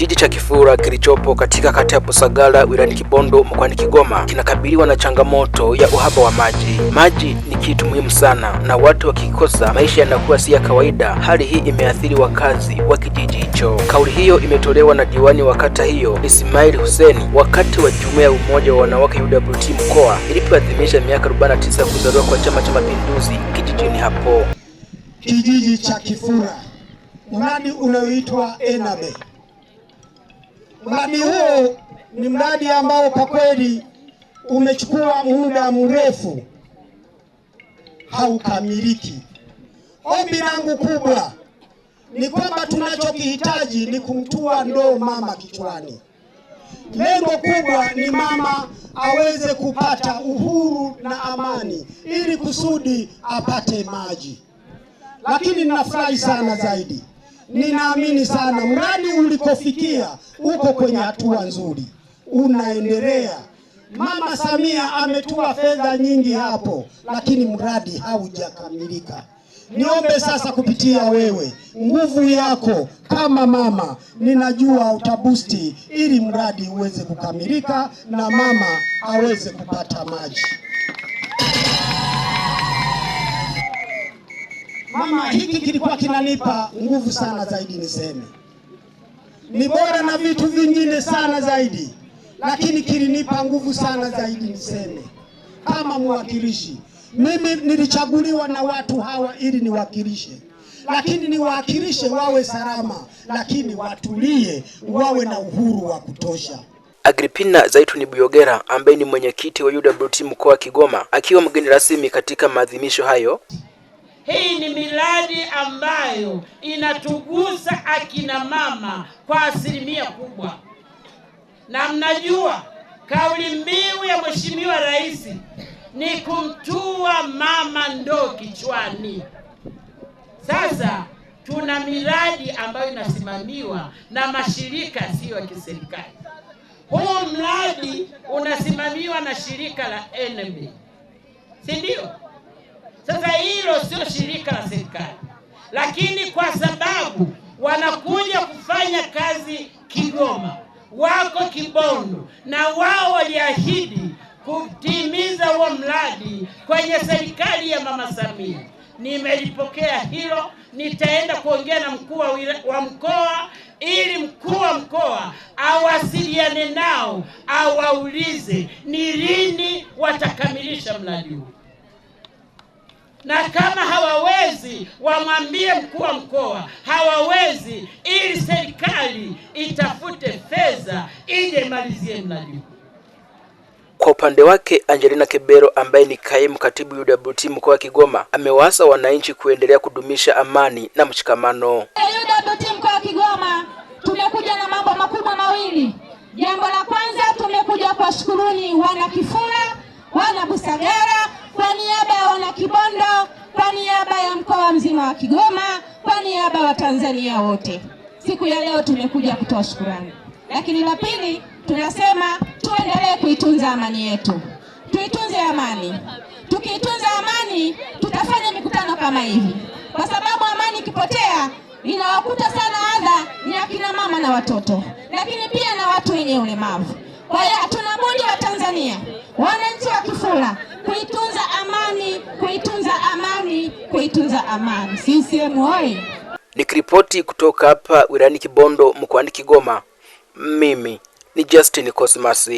Kijiji cha Kifura kilichopo katika kata ya Busagala wilayani Kibondo mkoani Kigoma kinakabiliwa na changamoto ya uhaba wa maji. Maji ni kitu muhimu sana na watu wakikosa maisha yanakuwa si ya kawaida. Hali hii imeathiri wakazi wa kijiji hicho. Kauli hiyo imetolewa na diwani wa kata hiyo Ismail Hussein wakati wa jumuiya ya umoja wa wanawake UWT mkoa ilipoadhimisha miaka 49 kuzaliwa kwa Chama cha Mapinduzi kijijini hapo. Kijiji cha Kifura, mradi unaoitwa Enabe. Mradi huu ni mradi ambao kwa kweli umechukua muda mrefu, haukamiliki. Ombi langu kubwa ni kwamba tunachokihitaji ni kumtua ndoo mama kichwani. Lengo kubwa ni mama aweze kupata uhuru na amani ili kusudi apate maji. Lakini ninafurahi sana zaidi, ninaamini sana mradi ulikofikia uko kwenye hatua nzuri, unaendelea. Mama Samia ametua fedha nyingi hapo, lakini mradi haujakamilika. Niombe sasa kupitia wewe, nguvu yako kama mama, ninajua utabusti ili mradi uweze kukamilika na mama aweze kupata maji. Mama, hiki kilikuwa kinanipa nguvu sana zaidi, niseme ni bora na vitu vingine sana zaidi, lakini kilinipa nguvu sana zaidi, niseme kama mwakilishi. Mimi nilichaguliwa na watu hawa ili niwakilishe, lakini niwakilishe wawe salama, lakini watulie, wawe na uhuru wa kutosha. Agripina Zaituni Buyogera ambaye ni mwenyekiti wa UWT mkoa wa Kigoma akiwa mgeni rasmi katika maadhimisho hayo. Hii ni miradi ambayo inatugusa akina mama kwa asilimia kubwa, na mnajua kauli mbiu ya Mheshimiwa Rais ni kumtua mama ndoo kichwani. Sasa tuna miradi ambayo inasimamiwa na mashirika sio ya kiserikali. Huu mradi unasimamiwa na shirika la NMB, si ndio? Sasa hilo sio shirika la serikali, lakini kwa sababu wanakuja kufanya kazi Kigoma, wako Kibondo, na wao waliahidi kutimiza huo mradi kwenye serikali ya Mama Samia. Nimelipokea hilo, nitaenda kuongea na mkuu wa mkoa ili mkuu wa mkoa awasiliane nao, awaulize ni lini watakamilisha mradi huu, na kama hawawezi wamwambie mkuu wa mkoa hawawezi, ili serikali itafute fedha ije imalizie mradi huu. Kwa upande wake Angelina Kebero ambaye ni kaimu katibu UWT mkoa wa Kigoma amewaasa wananchi kuendelea kudumisha amani na mshikamano. UWT mkoa wa Kigoma tumekuja na mambo makubwa mawili. Jambo la kwanza, tumekuja kuwashukuruni wana Kifura, wana Busagala, kwa niaba ya wana Kibondo, kwa niaba ya mkoa mzima wa Kigoma, kwa niaba wa Tanzania wote. Siku ya leo tumekuja kutoa shukrani. Lakini la pili, tunasema tuendelee kuitunza amani yetu. Tuitunze amani. Tukiitunza amani, tutafanya mikutano kama hivi. Kwa sababu amani ikipotea, inawakuta sana adha ni akina mama na watoto, lakini pia na watu wenye ulemavu. Kwa hiyo hatuna budi wa Tanzania, wananchi wa Kifura, kuitunza amani, kuitunza amani, kuitunza amani. CCM oyee! Nikiripoti kutoka hapa wilayani Kibondo mkoani Kigoma, mimi ni Justin Cosmas.